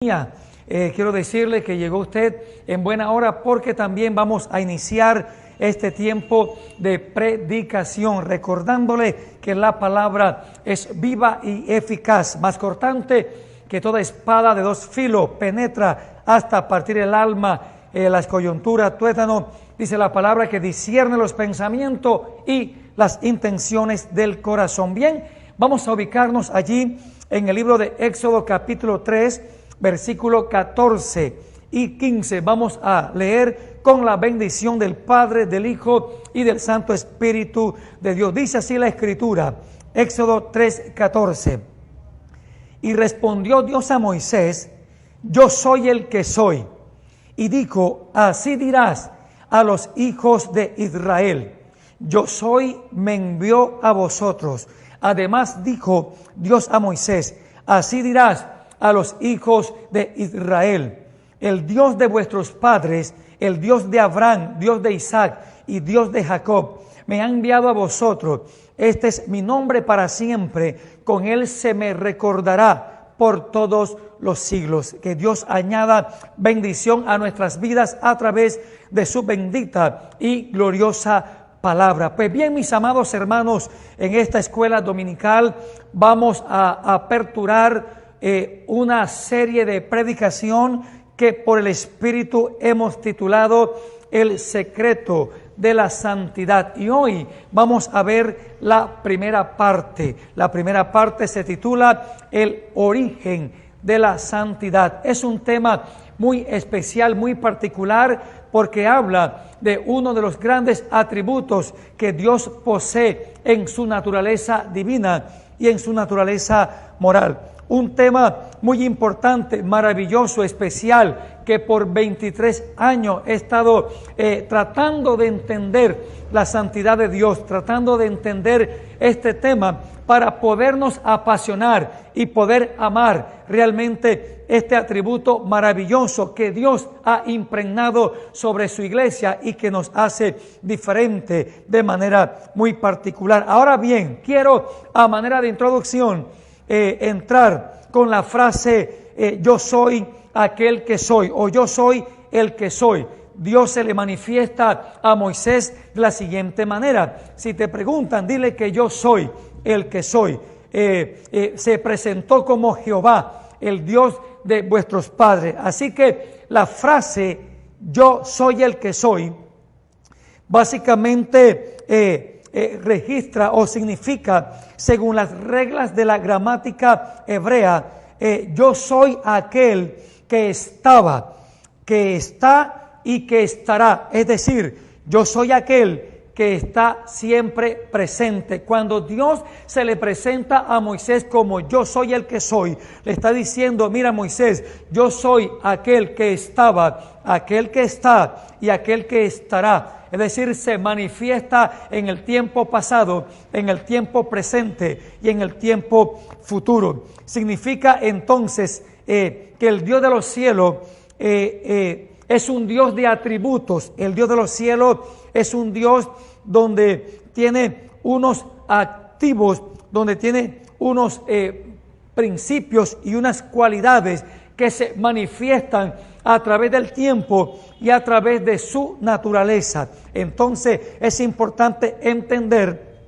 Quiero decirle que llegó usted en buena hora porque también vamos a iniciar este tiempo de predicación, recordándole que la palabra es viva y eficaz, más cortante que toda espada de dos filos, penetra hasta partir el alma, las coyunturas, tuétano, dice la palabra que discierne los pensamientos y las intenciones del corazón. Bien, vamos a ubicarnos allí en el libro de Éxodo capítulo 3, versículo 14 y 15. Vamos a leer con la bendición del Padre, del Hijo y del Santo Espíritu de Dios. Dice así la Escritura, Éxodo 3:14. Y respondió Dios a Moisés: yo soy el que soy. Y dijo: así dirás a los hijos de Israel: yo soy, me envió a vosotros. Además dijo Dios a Moisés: así dirás a los hijos de Israel: el Dios de vuestros padres, el Dios de Abraham, Dios de Isaac y Dios de Jacob, me ha enviado a vosotros. Este es mi nombre para siempre, con él se me recordará por todos los siglos. Que Dios añada bendición a nuestras vidas a través de su bendita y gloriosa palabra. Pues bien, mis amados hermanos, en esta escuela dominical vamos a aperturar una serie de predicación que por el Espíritu hemos titulado El secreto de la santidad. Y hoy vamos a ver la primera parte. La primera parte se titula El origen de la santidad. Es un tema muy especial, muy particular, porque habla de uno de los grandes atributos que Dios posee en su naturaleza divina y en su naturaleza moral. Un tema muy importante, maravilloso, especial, que por 23 años he estado tratando de entender la santidad de Dios, tratando de entender este tema para podernos apasionar y poder amar realmente este atributo maravilloso que Dios ha impregnado sobre su iglesia y que nos hace diferente de manera muy particular. Ahora bien, quiero a manera de introducción entrar con la frase yo soy aquel que soy, o yo soy el que soy. Dios se le manifiesta a Moisés de la siguiente manera: si te preguntan, dile que yo soy el que soy. Se presentó como Jehová, el Dios de vuestros padres. Así que la frase yo soy el que soy básicamente registra o significa, según las reglas de la gramática hebrea, yo soy aquel que estaba, que está y que estará. Es decir, yo soy aquel que está siempre presente. Cuando Dios se le presenta a Moisés como yo soy el que soy, le está diciendo: mira Moisés, yo soy aquel que estaba, aquel que está y aquel que estará. Es decir, se manifiesta en el tiempo pasado, en el tiempo presente y en el tiempo futuro. Significa entonces que el Dios de los cielos es un Dios de atributos. El Dios de los cielos es un Dios donde tiene unos activos, donde tiene unos principios y unas cualidades que se manifiestan a través del tiempo y a través de su naturaleza. Entonces es importante entender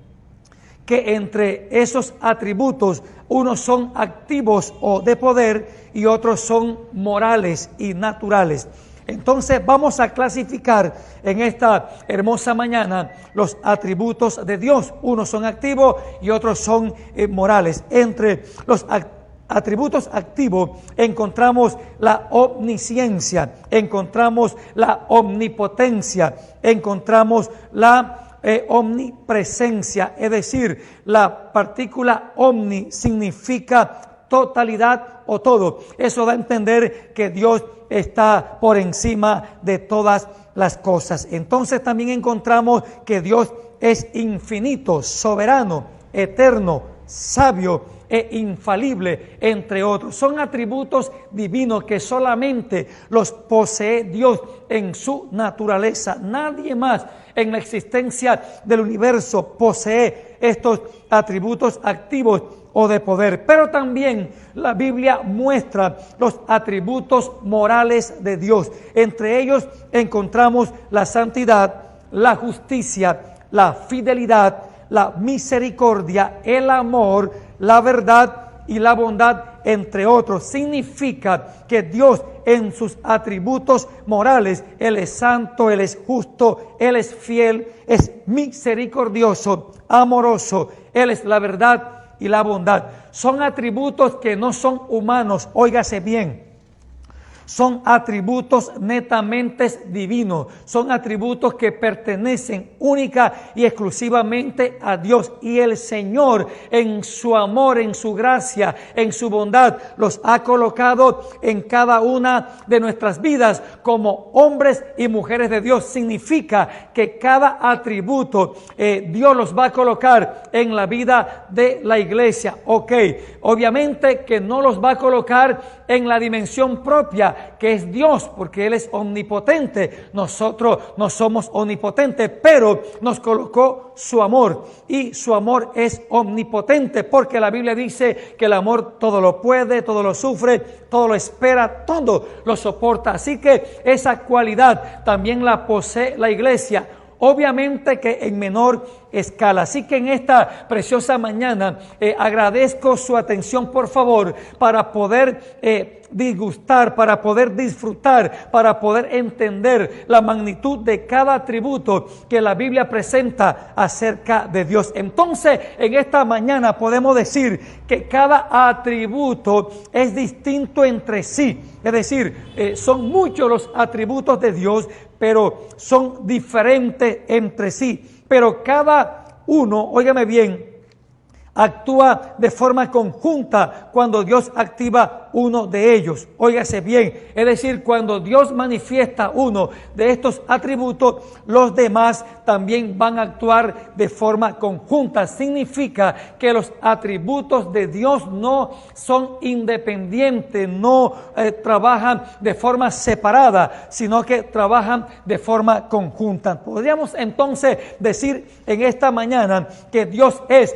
que entre esos atributos, unos son activos o de poder y otros son morales y naturales. Entonces vamos a clasificar en esta hermosa mañana los atributos de Dios. Unos son activos y otros son morales. Entre los atributos activos encontramos la omnisciencia, encontramos la omnipotencia, encontramos la omnipresencia. Es decir, la partícula omni significa totalidad o todo. Eso da a entender que Dios está por encima de todas las cosas. Entonces también encontramos que Dios es infinito, soberano, eterno, sabio, e infalible, entre otros. Son atributos divinos que solamente los posee Dios en su naturaleza. Nadie más en la existencia del universo posee estos atributos activos o de poder. Pero también la Biblia muestra los atributos morales de Dios. Entre ellos encontramos la santidad, la justicia, la fidelidad, la misericordia, el amor, la verdad y la bondad, entre otros. Significa que Dios en sus atributos morales, Él es santo, Él es justo, Él es fiel, es misericordioso, amoroso, Él es la verdad y la bondad. Son atributos que no son humanos, óigase bien. Son atributos netamente divinos, son atributos que pertenecen única y exclusivamente a Dios. Y el Señor, en su amor, en su gracia, en su bondad, los ha colocado en cada una de nuestras vidas como hombres y mujeres de Dios. Significa que cada atributo Dios los va a colocar en la vida de la iglesia. Ok, obviamente que no los va a colocar en la dimensión propia, que es Dios, porque Él es omnipotente. Nosotros no somos omnipotentes, pero nos colocó su amor, y su amor es omnipotente, porque la Biblia dice que el amor todo lo puede, todo lo sufre, todo lo espera, todo lo soporta. Así que esa cualidad también la posee la iglesia, obviamente que en menor escala. Así que en esta preciosa mañana agradezco su atención, por favor, para poder disgustar, para poder disfrutar, para poder entender la magnitud de cada atributo que la Biblia presenta acerca de Dios. Entonces, en esta mañana podemos decir que cada atributo es distinto entre sí. Es decir, son muchos los atributos de Dios, pero son diferentes entre sí. Pero cada uno, óigame bien, actúa de forma conjunta cuando Dios activa uno de ellos. Óigase bien, es decir, cuando Dios manifiesta uno de estos atributos, los demás también van a actuar de forma conjunta. Significa que los atributos de Dios no son independientes, no trabajan de forma separada, sino que trabajan de forma conjunta. Podríamos entonces decir en esta mañana que Dios es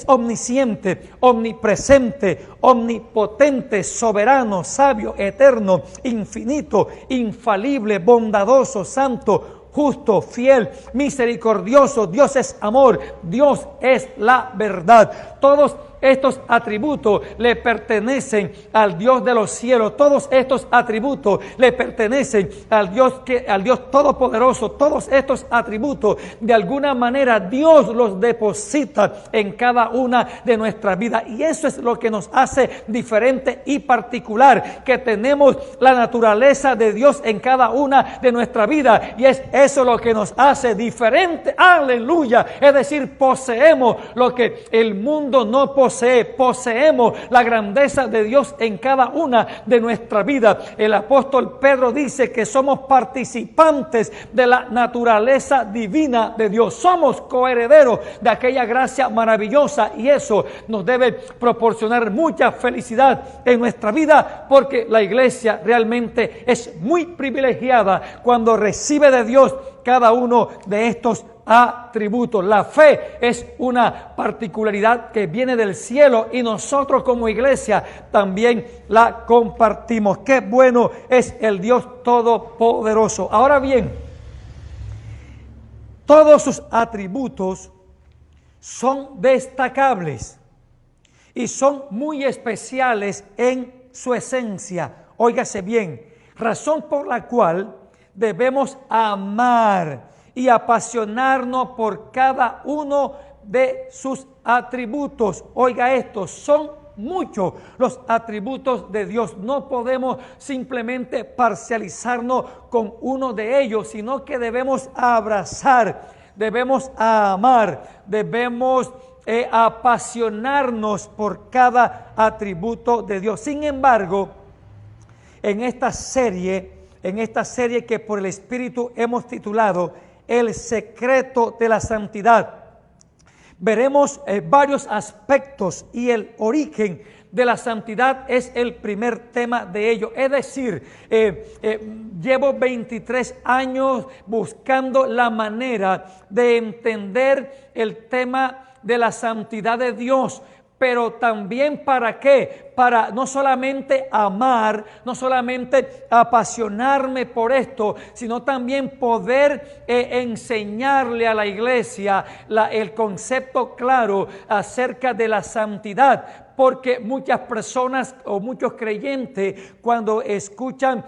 omnisciente, omnipresente, omnipotente, soberano, sabio, eterno, infinito, infalible, bondadoso, santo, justo, fiel, misericordioso. Dios es amor, Dios es la verdad. Todos estos atributos le pertenecen al Dios de los cielos. Todos estos atributos le pertenecen al Dios Todopoderoso. Todos estos atributos, de alguna manera, Dios los deposita en cada una de nuestras vidas. Y eso es lo que nos hace diferente y particular, que tenemos la naturaleza de Dios en cada una de nuestras vidas. Y es eso lo que nos hace diferente. Aleluya. Es decir, poseemos lo que el mundo no posee. Poseemos la grandeza de Dios en cada una de nuestras vidas. El apóstol Pedro dice que somos participantes de la naturaleza divina de Dios. Somos coherederos de aquella gracia maravillosa, y eso nos debe proporcionar mucha felicidad en nuestra vida, porque la iglesia realmente es muy privilegiada cuando recibe de Dios cada uno de estos atributos. La fe es una particularidad que viene del cielo, y nosotros como iglesia también la compartimos. Qué bueno es el Dios Todopoderoso. Ahora bien, todos sus atributos son destacables y son muy especiales en su esencia. Óigase bien, razón por la cual debemos amar y apasionarnos por cada uno de sus atributos. Oiga esto, son muchos los atributos de Dios. No podemos simplemente parcializarnos con uno de ellos, sino que debemos abrazar, debemos amar, debemos apasionarnos por cada atributo de Dios. Sin embargo, en esta serie que por el Espíritu hemos titulado El secreto de la santidad, veremos varios aspectos y el origen de la santidad es el primer tema de ello. Es decir, llevo 23 años buscando la manera de entender el tema de la santidad de Dios. Pero también ¿para qué? Para no solamente amar, no solamente apasionarme por esto, sino también poder enseñarle a la iglesia el concepto claro acerca de la santidad. Porque muchas personas o muchos creyentes cuando escuchan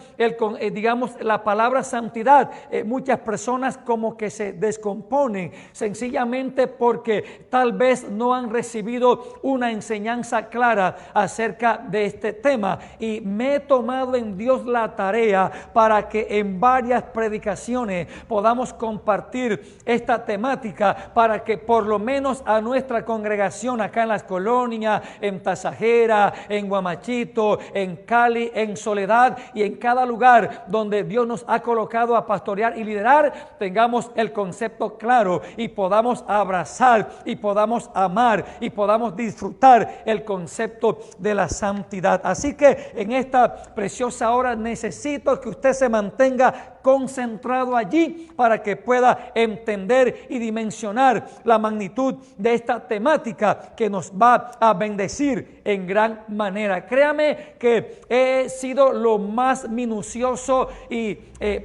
la palabra santidad, muchas personas como que se descomponen sencillamente porque tal vez no han recibido una enseñanza clara acerca de este tema. Y me he tomado en Dios la tarea para que en varias predicaciones podamos compartir esta temática para que por lo menos a nuestra congregación acá en las colonias, en Tasajera, en Guamachito, en Cali, en Soledad y en cada lugar donde Dios nos ha colocado a pastorear y liderar, tengamos el concepto claro y podamos abrazar y podamos amar y podamos disfrutar el concepto de la santidad. Así que en esta preciosa hora necesito que usted se mantenga concentrado allí para que pueda entender y dimensionar la magnitud de esta temática que nos va a bendecir en gran manera. Créame que he sido lo más minucioso y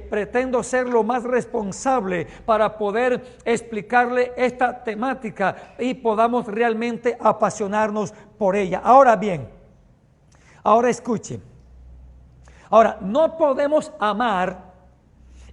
pretendo ser lo más responsable para poder explicarle esta temática y podamos realmente apasionarnos por ella. Ahora bien, ahora escuche. Ahora, no podemos amar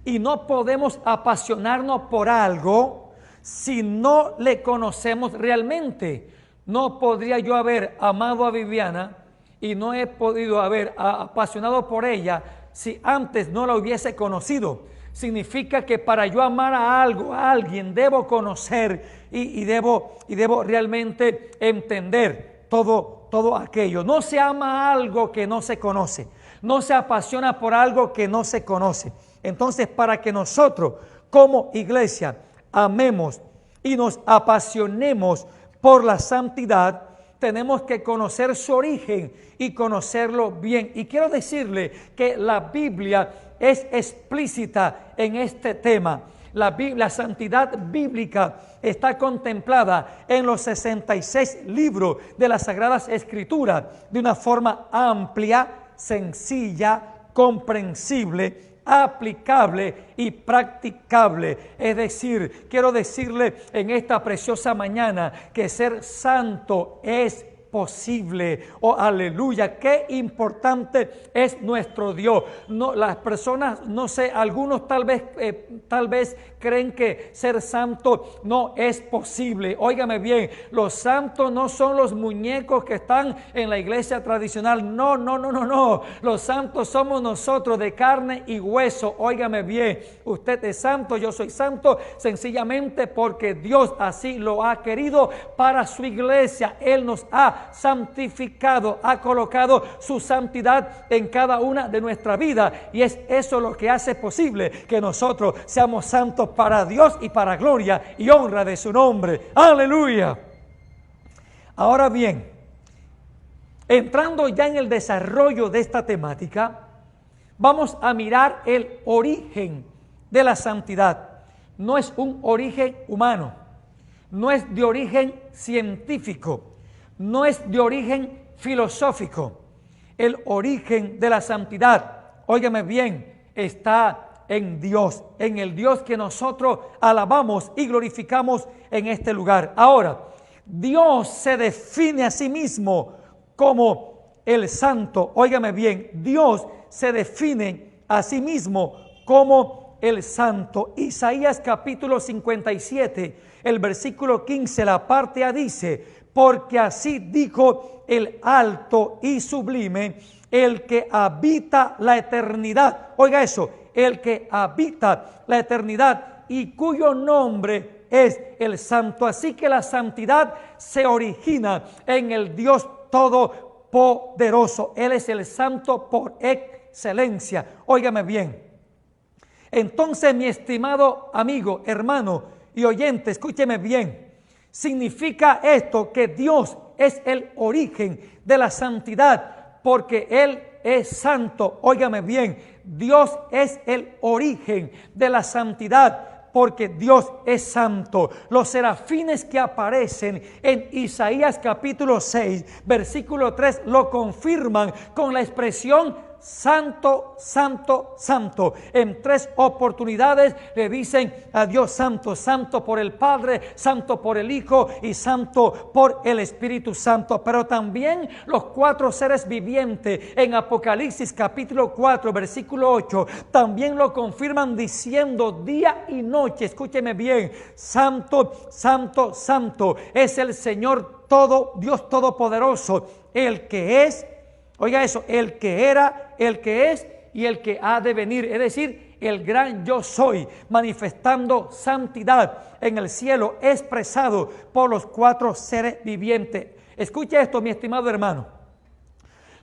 y no podemos apasionarnos por algo si no le conocemos realmente. No podría yo haber amado a Viviana y no he podido haber apasionado por ella si antes no la hubiese conocido. Significa que para yo amar a algo, a alguien, debo conocer y debo realmente entender todo aquello. No se ama a algo que no se conoce. No se apasiona por algo que no se conoce. Entonces, para que nosotros como iglesia amemos y nos apasionemos por la santidad, tenemos que conocer su origen y conocerlo bien. Y quiero decirle que la Biblia es explícita en este tema. La santidad bíblica está contemplada en los 66 libros de las Sagradas Escrituras de una forma amplia, sencilla, comprensible, aplicable y practicable. Es decir, quiero decirle en esta preciosa mañana que ser santo es posible. Oh, aleluya, qué importante es nuestro Dios. No, las personas, no sé, algunos tal vez creen que ser santo no es posible. Óigame bien, los santos no son los muñecos que están en la iglesia tradicional. No. Los santos somos nosotros de carne y hueso. Óigame bien, usted es santo, yo soy santo, sencillamente porque Dios así lo ha querido para su iglesia. Él nos ha santificado, ha colocado su santidad en cada una de nuestra vida, y es eso lo que hace posible que nosotros seamos santos para Dios y para gloria y honra de su nombre. Aleluya. Ahora bien, entrando ya en el desarrollo de esta temática, vamos a mirar el origen de la santidad. No es un origen humano, no es de origen científico, no es de origen filosófico. El origen de la santidad, óigame bien, está en Dios, en el Dios que nosotros alabamos y glorificamos en este lugar. Ahora, Dios se define a sí mismo como el santo. Óigame bien, Dios se define a sí mismo como el santo. Isaías capítulo 57, el versículo 15, la parte A dice: porque así dijo el alto y sublime, el que habita la eternidad. Oiga eso, el que habita la eternidad y cuyo nombre es el santo. Así que la santidad se origina en el Dios todopoderoso. Él es el santo por excelencia. Óigame bien. Entonces, mi estimado amigo, hermano y oyente, escúcheme bien. Significa esto que Dios es el origen de la santidad, porque Él es santo. Óigame bien, Dios es el origen de la santidad, porque Dios es santo. Los serafines que aparecen en Isaías capítulo 6, versículo 3, lo confirman con la expresión santo, santo, santo. En 3 oportunidades le dicen a Dios santo, santo por el Padre, santo por el Hijo y santo por el Espíritu Santo. Pero también los 4 seres vivientes en Apocalipsis capítulo 4 versículo 8 también lo confirman diciendo día y noche, escúcheme bien, santo, santo, santo es el Señor todo, Dios todopoderoso, el que es. Oiga eso, el que era, el que es y el que ha de venir, es decir, el gran yo soy, manifestando santidad en el cielo, expresado por los 4 seres vivientes. Escuche esto, mi estimado hermano.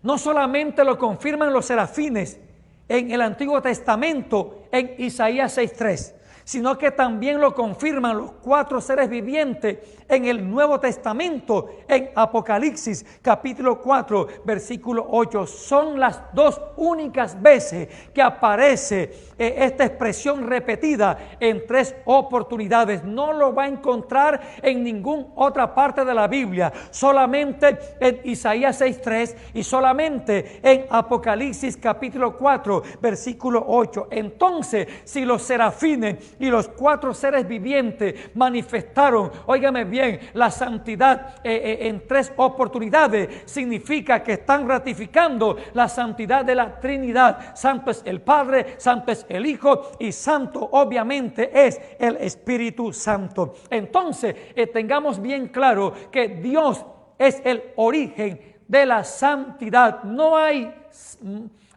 No solamente lo confirman los serafines en el Antiguo Testamento, en Isaías 6:3, sino que también lo confirman los 4 seres vivientes en el Nuevo Testamento, en Apocalipsis capítulo 4 versículo 8. Son las 2 únicas veces que aparece esta expresión repetida en 3 oportunidades. No lo va a encontrar en ninguna otra parte de la Biblia, solamente en Isaías 6:3 y solamente en Apocalipsis capítulo 4 versículo 8. Entonces, si los serafines y los 4 seres vivientes manifestaron, óigame bien, la santidad en 3 oportunidades, significa que están ratificando la santidad de la Trinidad. Santo es el Padre, santo es el Hijo y santo obviamente es el Espíritu Santo. Entonces, tengamos bien claro que Dios es el origen de la santidad. No hay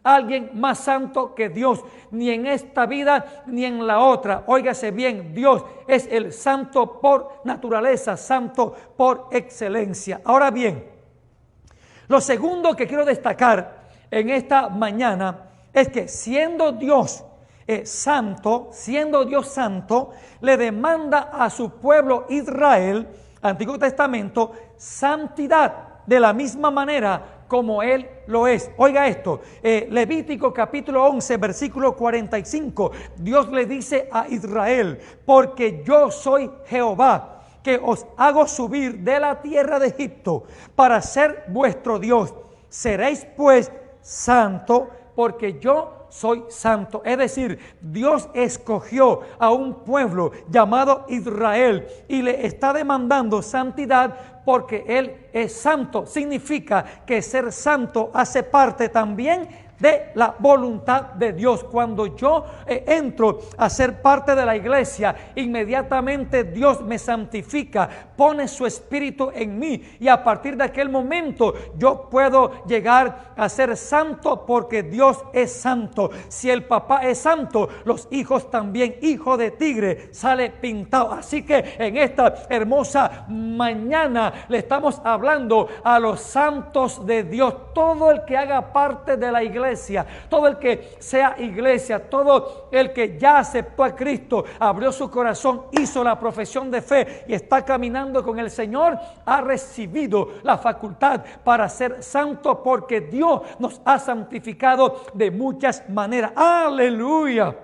alguien más santo que Dios, ni en esta vida ni en la otra. Óigase bien, Dios es el santo por naturaleza, santo por excelencia. Ahora bien, lo segundo que quiero destacar en esta mañana es que siendo Dios santo, le demanda a su pueblo Israel, Antiguo Testamento, santidad de la misma manera como Él lo es. Oiga esto, Levítico capítulo 11 versículo 45, Dios le dice a Israel: porque yo soy Jehová, que os hago subir de la tierra de Egipto para ser vuestro Dios. Seréis pues santo, porque yo soy santo. Es decir, Dios escogió a un pueblo llamado Israel y le está demandando santidad porque Él es santo. Significa que ser santo hace parte también de la voluntad de Dios. Cuando yo entro a ser parte de la iglesia, inmediatamente Dios me santifica, pone su espíritu en mí y a partir de aquel momento yo puedo llegar a ser santo porque Dios es santo. Si el papá es santo, los hijos también. Hijo de tigre sale pintado. Así que en esta hermosa mañana le estamos hablando a los santos de Dios. Todo el que haga parte de la iglesia, todo el que sea iglesia, todo el que ya aceptó a Cristo, abrió su corazón, hizo la profesión de fe y está caminando con el Señor, ha recibido la facultad para ser santo porque Dios nos ha santificado de muchas maneras. ¡Aleluya!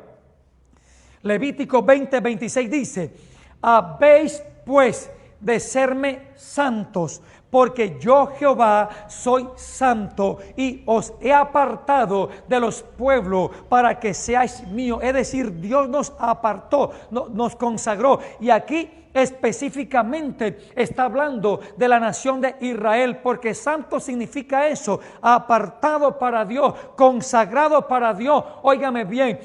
Levítico 20:26 dice: habéis pues de serme santos, porque yo Jehová soy santo y os he apartado de los pueblos para que seáis míos. Es decir, Dios nos apartó, nos consagró. Y aquí específicamente está hablando de la nación de Israel, porque santo significa eso, apartado para Dios, consagrado para Dios. Óigame bien,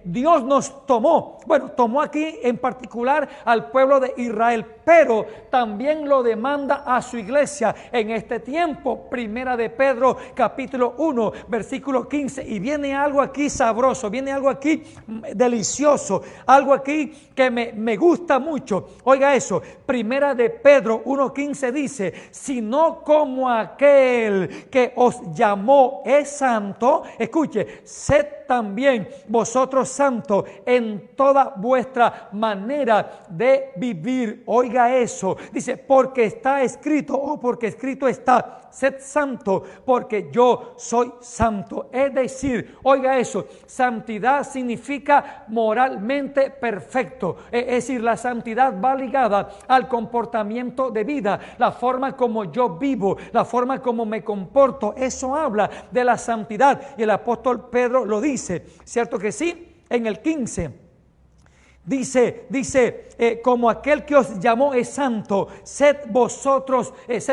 Dios nos tomó, tomó aquí en particular al pueblo de Israel, pero también lo demanda a su iglesia en este tiempo. Primera de Pedro capítulo 1 versículo 15, y viene algo aquí sabroso, viene algo aquí delicioso, algo aquí que me gusta mucho. Oiga eso, Primera de Pedro 1:15 dice: sino como aquel que os llamó es santo, escuche, sed también vosotros santos en toda vuestra manera de vivir. Oiga eso, dice, porque está escrito, o porque escrito está, sed santo, porque yo soy santo. Es decir, oiga eso, santidad significa moralmente perfecto. Es decir, la santidad va ligada al comportamiento de vida, la forma como yo vivo, la forma como me comporto. Eso habla de la santidad. Y el apóstol Pedro lo dice, ¿cierto que sí? En el 15. Dice, como aquel que os llamó es santo, sed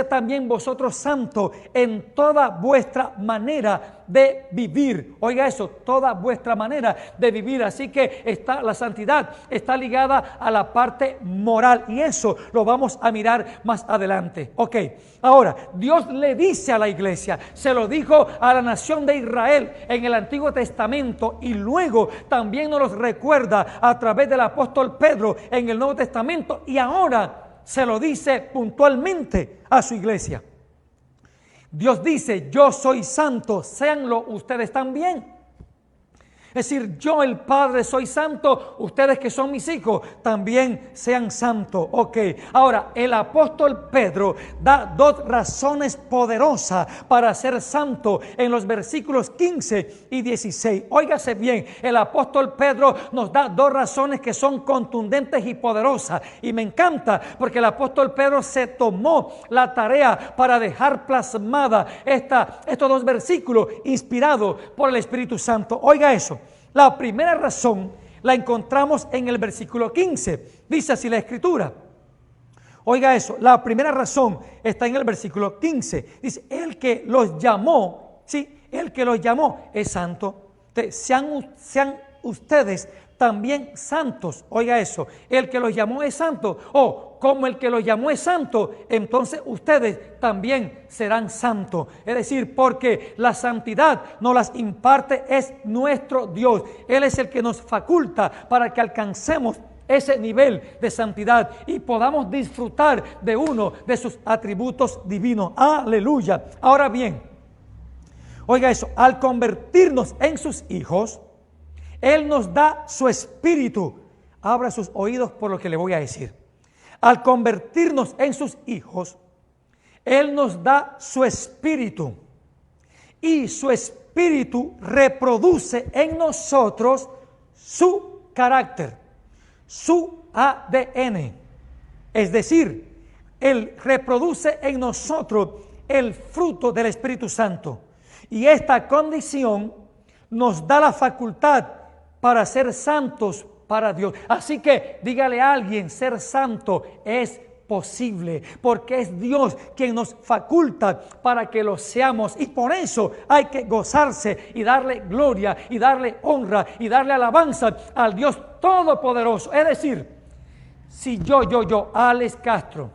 también vosotros santos en toda vuestra manera de vivir. Oiga eso, toda vuestra manera de vivir. Así que la santidad está ligada a la parte moral, y eso lo vamos a mirar más adelante. Ok, ahora, Dios le dice a la iglesia, se lo dijo a la nación de Israel en el Antiguo Testamento, y luego también nos lo recuerda a través del apóstol Pedro en el Nuevo Testamento, y ahora se lo dice puntualmente a su iglesia. Dios dice, yo soy santo, séanlo ustedes también. Es decir, yo el Padre soy santo, ustedes que son mis hijos también sean santos. Ok, ahora el apóstol Pedro da dos razones poderosas para ser santo en los versículos 15 y 16. Óigase bien, el apóstol Pedro nos da dos razones que son contundentes y poderosas. Y me encanta porque el apóstol Pedro se tomó la tarea para dejar plasmada estos dos versículos inspirados por el Espíritu Santo. Oiga eso. La primera razón la encontramos en el versículo 15. Dice así la Escritura. Oiga eso, la primera razón está en el versículo 15. Dice, el que los llamó, sí, el que los llamó es santo. Sean ustedes también santos. Oiga eso, el que los llamó es santo. Como el que los llamó es santo, entonces ustedes también serán santos. Es decir, porque la santidad nos las imparte es nuestro Dios. Él es el que nos faculta para que alcancemos ese nivel de santidad y podamos disfrutar de uno de sus atributos divinos. Aleluya. Ahora bien, oiga eso, al convertirnos en sus hijos, Él nos da su espíritu. Abra sus oídos por lo que le voy a decir. Al convertirnos en sus hijos, Él nos da su espíritu. Y su espíritu reproduce en nosotros su carácter, su ADN. Es decir, Él reproduce en nosotros el fruto del Espíritu Santo. Y esta condición nos da la facultad para ser santos para Dios. Así que dígale a alguien, ser santo es posible, porque es Dios quien nos faculta para que lo seamos, y por eso hay que gozarse y darle gloria y darle honra y darle alabanza al Dios Todopoderoso. Es decir, si yo, Alex Castro,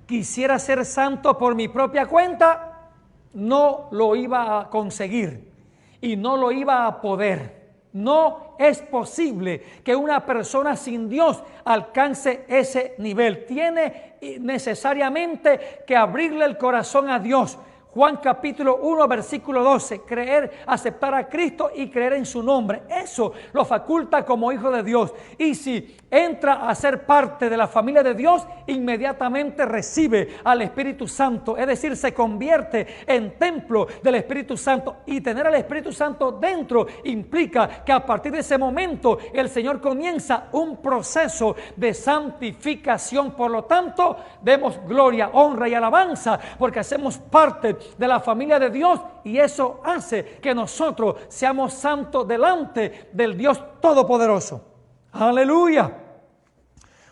quisiera ser santo por mi propia cuenta, no lo iba a conseguir y no lo iba a poder. No es posible que una persona sin Dios alcance ese nivel. Tiene necesariamente que abrirle el corazón a Dios. Juan capítulo 1 versículo 12, creer, aceptar a Cristo y creer en su nombre. Eso lo faculta como hijo de Dios. Y si entra a ser parte de la familia de Dios, inmediatamente recibe al Espíritu Santo. Es decir, se convierte en templo del Espíritu Santo. Y tener al Espíritu Santo dentro implica que a partir de ese momento el Señor comienza un proceso de santificación. Por lo tanto, demos gloria, honra y alabanza porque hacemos parte de la familia de Dios, y eso hace que nosotros seamos santos delante del Dios Todopoderoso. Aleluya.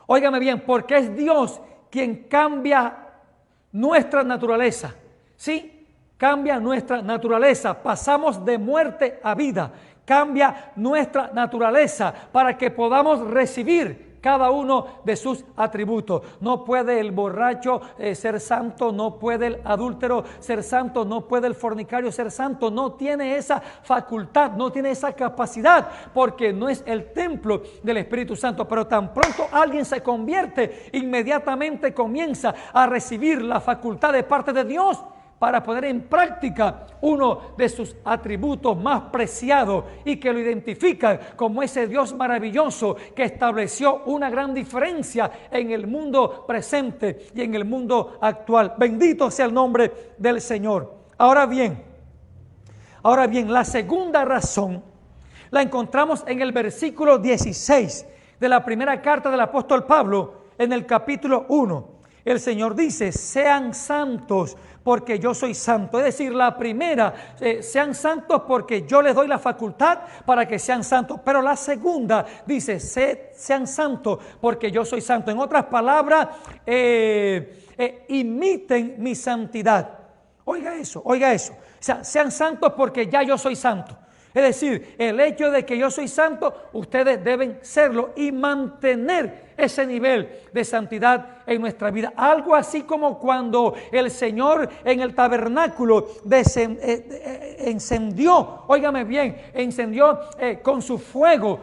Óigame bien, porque es Dios quien cambia nuestra naturaleza. Sí, cambia nuestra naturaleza. Pasamos de muerte a vida. Cambia nuestra naturaleza para que podamos recibir cada uno de sus atributos. No puede el borracho ser santo, no puede el adúltero ser santo, no puede el fornicario ser santo. No tiene esa facultad, no tiene esa capacidad, porque no es el templo del Espíritu Santo. Pero tan pronto alguien se convierte, inmediatamente comienza a recibir la facultad de parte de Dios para poner en práctica uno de sus atributos más preciados y que lo identifican como ese Dios maravilloso que estableció una gran diferencia en el mundo presente y en el mundo actual. Bendito sea el nombre del Señor. Ahora bien, la segunda razón la encontramos en el versículo 16 de la primera carta del apóstol Pablo, en el capítulo 1. El Señor dice: sean santos porque yo soy santo. Es decir, la primera, sean santos porque yo les doy la facultad para que sean santos. Pero la segunda dice: sean santos porque yo soy santo. En otras palabras, imiten mi santidad. Oiga eso. O sea, sean santos porque ya yo soy santo. Es decir, el hecho de que yo soy santo, ustedes deben serlo y mantener ese nivel de santidad en nuestra vida. Algo así como cuando el Señor en el tabernáculo encendió, óigame bien, encendió con su fuego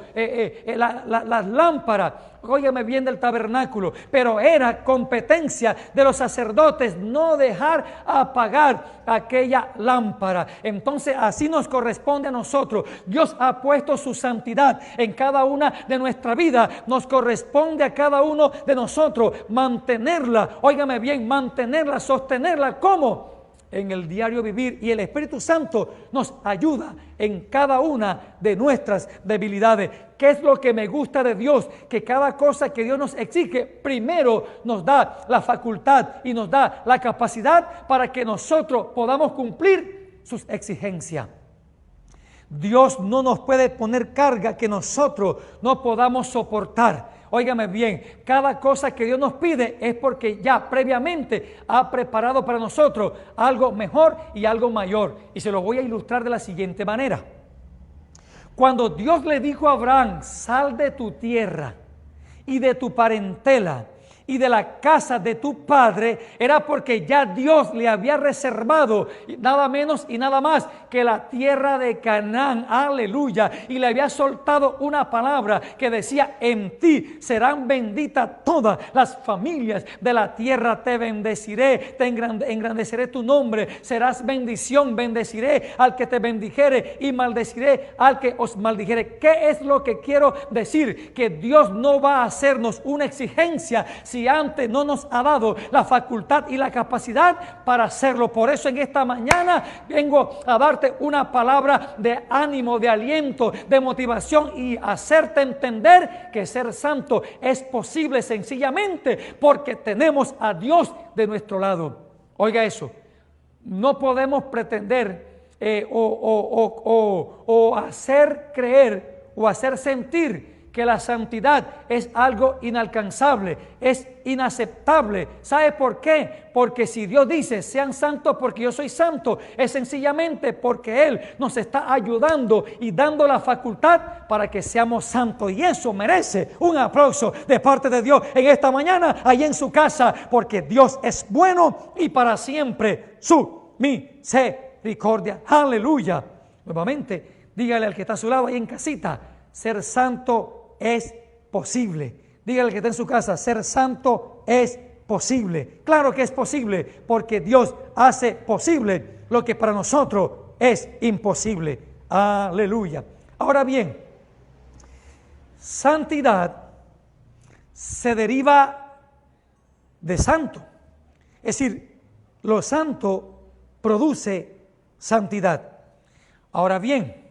las lámparas, óigame bien, del tabernáculo, pero era competencia de los sacerdotes no dejar apagar aquella lámpara. Entonces así nos corresponde a nosotros. Dios ha puesto su santidad en cada una de nuestra vida. Nos corresponde a cada uno de nosotros mantenerla, óigame bien, mantenerla, sostenerla. ¿Cómo? En el diario vivir, y el Espíritu Santo nos ayuda en cada una de nuestras debilidades. ¿Qué es lo que me gusta de Dios? Que cada cosa que Dios nos exige, primero nos da la facultad y nos da la capacidad para que nosotros podamos cumplir sus exigencias. Dios no nos puede poner carga que nosotros no podamos soportar. Óigame bien, cada cosa que Dios nos pide es porque ya previamente ha preparado para nosotros algo mejor y algo mayor. Y se lo voy a ilustrar de la siguiente manera. Cuando Dios le dijo a Abraham: sal de tu tierra y de tu parentela y de la casa de tu padre, era porque ya Dios le había reservado nada menos y nada más que la tierra de Canaán. Aleluya. Y le había soltado una palabra que decía: en ti serán benditas todas las familias de la tierra. Te bendeciré, te engrandeceré tu nombre, serás bendición. Bendeciré al que te bendijere y maldeciré al que os maldijere. ¿Qué es lo que quiero decir? Que Dios no va a hacernos una exigencia si antes no nos ha dado la facultad y la capacidad para hacerlo. Por eso en esta mañana vengo a darte una palabra de ánimo, de aliento, de motivación y hacerte entender que ser santo es posible sencillamente porque tenemos a Dios de nuestro lado. Oiga eso, no podemos pretender o hacer creer o hacer sentir que la santidad es algo inalcanzable, es inaceptable. ¿Sabe por qué? Porque si Dios dice: sean santos porque yo soy santo, es sencillamente porque Él nos está ayudando y dando la facultad para que seamos santos. Y eso merece un aplauso de parte de Dios en esta mañana, ahí en su casa, porque Dios es bueno y para siempre su misericordia. Aleluya. Nuevamente, dígale al que está a su lado ahí en casita: ser santo es posible. Dígale que está en su casa: ser santo es posible. Claro que es posible, porque Dios hace posible lo que para nosotros es imposible. Aleluya. Ahora bien, santidad se deriva de santo. Es decir, lo santo produce santidad. Ahora bien,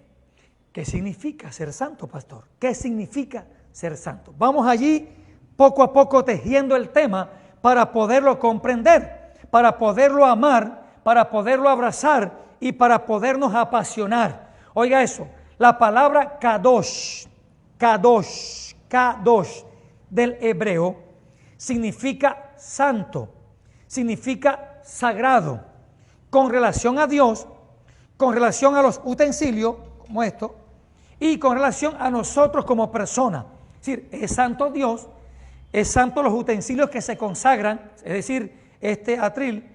¿qué significa ser santo, pastor? ¿Qué significa ser santo? Vamos allí poco a poco tejiendo el tema para poderlo comprender, para poderlo amar, para poderlo abrazar y para podernos apasionar. Oiga eso, la palabra kadosh del hebreo significa santo, significa sagrado, con relación a Dios, con relación a los utensilios como esto, y con relación a nosotros como personas. Es decir, es santo Dios, es santo los utensilios que se consagran. Es decir, este atril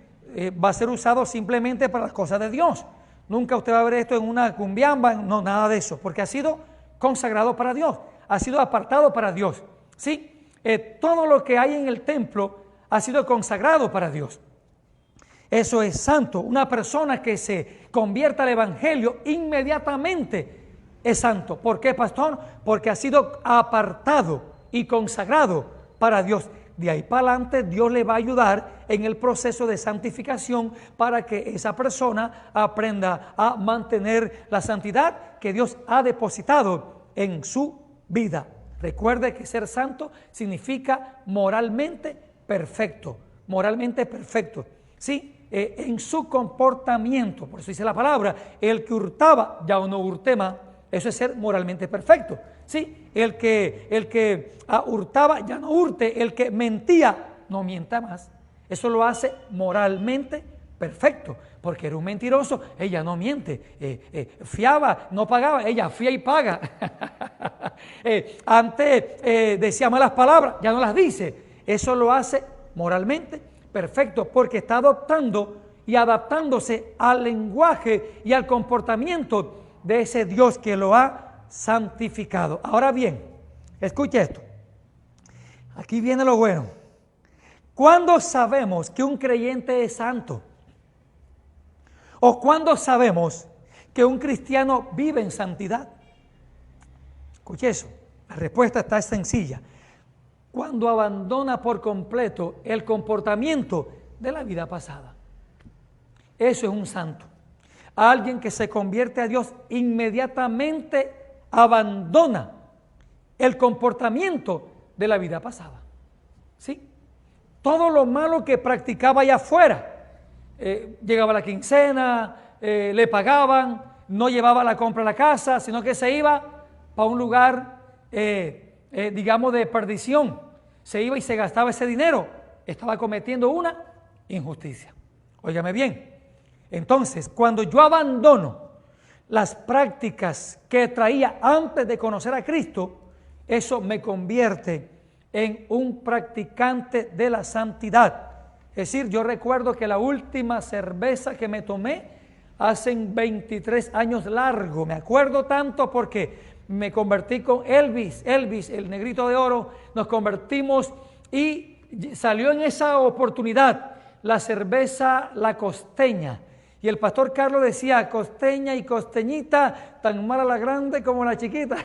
va a ser usado simplemente para las cosas de Dios. Nunca usted va a ver esto en una cumbiamba, no, nada de eso, porque ha sido consagrado para Dios, ha sido apartado para Dios. ¿Sí? Todo lo que hay en el templo ha sido consagrado para Dios. Eso es santo. Una persona que se convierta al Evangelio inmediatamente es santo. ¿Por qué, pastor? Porque ha sido apartado y consagrado para Dios. De ahí para adelante Dios le va a ayudar en el proceso de santificación para que esa persona aprenda a mantener la santidad que Dios ha depositado en su vida. Recuerde que ser santo significa moralmente perfecto, moralmente perfecto. Sí, en su comportamiento, por eso dice la palabra, el que hurtaba ya no hurte más. Eso es ser moralmente perfecto. Sí, el que hurtaba ya no hurte, el que mentía no mienta más. Eso lo hace moralmente perfecto, porque era un mentiroso, ella no miente, fiaba, no pagaba, ella fía y paga. Antes decía malas palabras, ya no las dice. Eso lo hace moralmente perfecto, porque está adoptando y adaptándose al lenguaje y al comportamiento de ese Dios que lo ha santificado. Ahora bien, escuche esto. Aquí viene lo bueno. ¿Cuándo sabemos que un creyente es santo? ¿O cuándo sabemos que un cristiano vive en santidad? Escuche eso. La respuesta está sencilla. Cuando abandona por completo el comportamiento de la vida pasada. Eso es un santo. Alguien que se convierte a Dios inmediatamente abandona el comportamiento de la vida pasada. ¿Sí? Todo lo malo que practicaba allá afuera, llegaba la quincena, le pagaban, no llevaba la compra a la casa, sino que se iba para un lugar, digamos, de perdición. Se iba y se gastaba ese dinero. Estaba cometiendo una injusticia. Óigame bien. Entonces, cuando yo abandono las prácticas que traía antes de conocer a Cristo, eso me convierte en un practicante de la santidad. Es decir, yo recuerdo que la última cerveza que me tomé hace 23 años largo. Me acuerdo tanto porque me convertí con Elvis, el negrito de oro, nos convertimos y salió en esa oportunidad la cerveza La Costeña. Y el pastor Carlos decía, costeña y costeñita, tan mala la grande como la chiquita.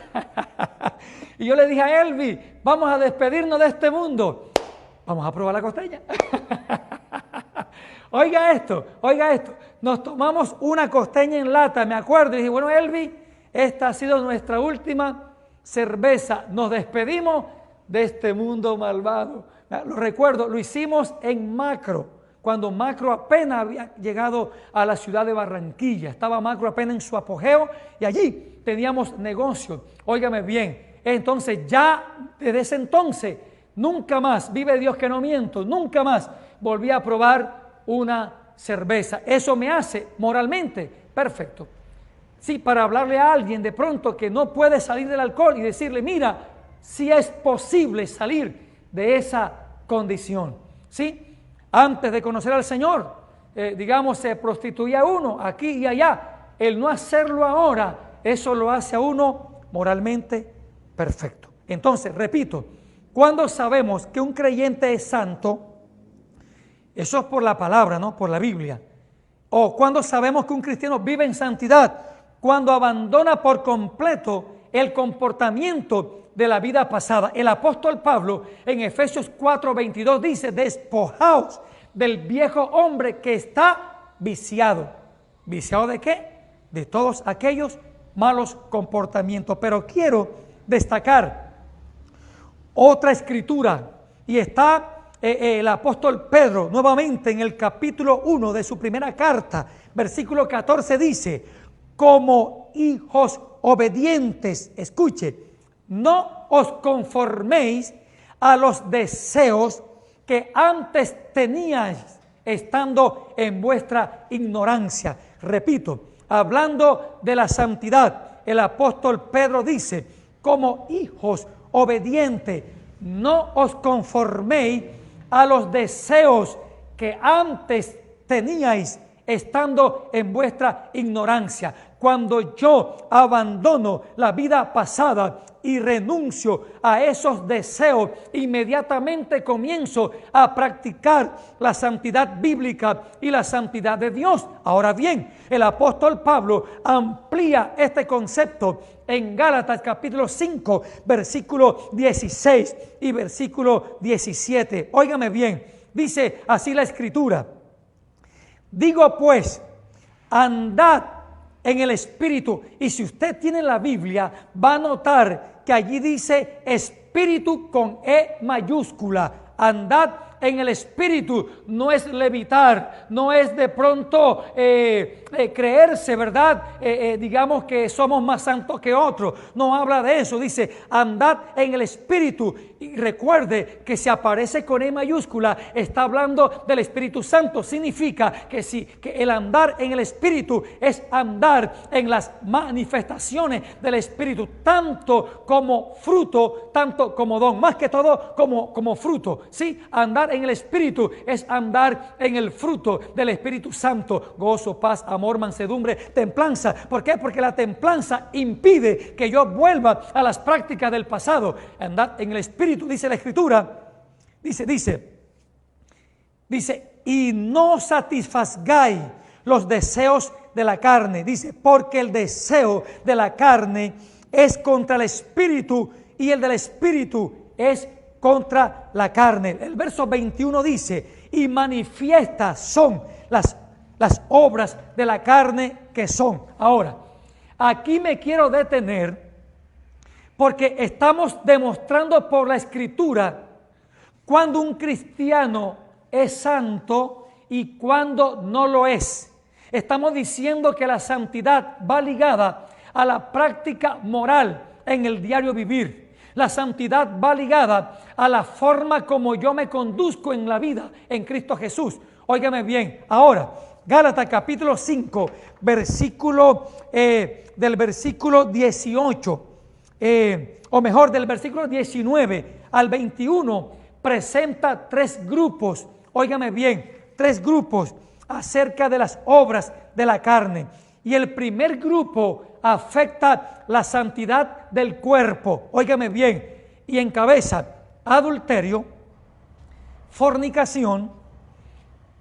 Y yo le dije a Elvis, vamos a despedirnos de este mundo. Vamos a probar la costeña. Oiga esto. Nos tomamos una costeña en lata, me acuerdo. Y dije, bueno, Elvis, esta ha sido nuestra última cerveza. Nos despedimos de este mundo malvado. Lo recuerdo, lo hicimos en Macro. Cuando Macro apenas había llegado a la ciudad de Barranquilla. Estaba Macro apenas en su apogeo y allí teníamos negocio. Óigame bien, entonces ya desde ese entonces, nunca más, vive Dios que no miento, nunca más volví a probar una cerveza. Eso me hace moralmente perfecto. Sí, para hablarle a alguien de pronto que no puede salir del alcohol y decirle, mira, si es posible salir de esa condición. ¿Sí? Antes de conocer al Señor, digamos, se prostituía uno aquí y allá. El no hacerlo ahora, eso lo hace a uno moralmente perfecto. Entonces, repito, cuando sabemos que un creyente es santo, eso es por la palabra, ¿no? Por la Biblia. O cuando sabemos que un cristiano vive en santidad, cuando abandona por completo el comportamiento de la vida pasada. El apóstol Pablo en Efesios 4:22 dice, despojaos del viejo hombre que está viciado. ¿Viciado de qué? De todos aquellos malos comportamientos. Pero quiero destacar otra escritura y está el apóstol Pedro nuevamente en el capítulo 1 de su primera carta, versículo 14 dice, como hijos obedientes, escuche, no os conforméis a los deseos que antes teníais estando en vuestra ignorancia. Repito, hablando de la santidad, el apóstol Pedro dice, como hijos obedientes, no os conforméis a los deseos que antes teníais estando en vuestra ignorancia. Cuando yo abandono la vida pasada y renuncio a esos deseos, inmediatamente comienzo a practicar la santidad bíblica y la santidad de Dios. Ahora bien, el apóstol Pablo amplía este concepto en Gálatas capítulo 5, versículo 16 y versículo 17. Óigame bien, dice así la Escritura: digo pues, andad en el Espíritu. Y si usted tiene la Biblia, va a notar que allí dice Espíritu con E mayúscula. Andad en el Espíritu. No es levitar, no es de pronto creerse, ¿verdad? Digamos que somos más santos que otros. No habla de eso, dice andad en el Espíritu. Y recuerde que si aparece con E mayúscula, está hablando del Espíritu Santo. Significa que el andar en el Espíritu es andar en las manifestaciones del Espíritu, tanto como fruto, tanto como don, más que todo como fruto. ¿Sí? Andar en el Espíritu es andar en el fruto del Espíritu Santo: gozo, paz, amor, mansedumbre, templanza. ¿Por qué? Porque la templanza impide que yo vuelva a las prácticas del pasado. Andar en el Espíritu, dice la Escritura, dice, y no satisfagáis los deseos de la carne. Dice, porque el deseo de la carne es contra el Espíritu y el del Espíritu es contra la carne. El verso 21 dice, y manifiestas son las obras de la carne, que son. Ahora, aquí me quiero detener porque estamos demostrando por la Escritura cuando un cristiano es santo y cuando no lo es. Estamos diciendo que la santidad va ligada a la práctica moral en el diario vivir. La santidad va ligada a la forma como yo me conduzco en la vida en Cristo Jesús. Óigame bien, ahora, Gálatas capítulo 5, del versículo 18, o mejor, del versículo 19 al 21, presenta tres grupos, óigame bien, tres grupos acerca de las obras de la carne. Y el primer grupo afecta la santidad del cuerpo, óigame bien, y encabeza adulterio, fornicación,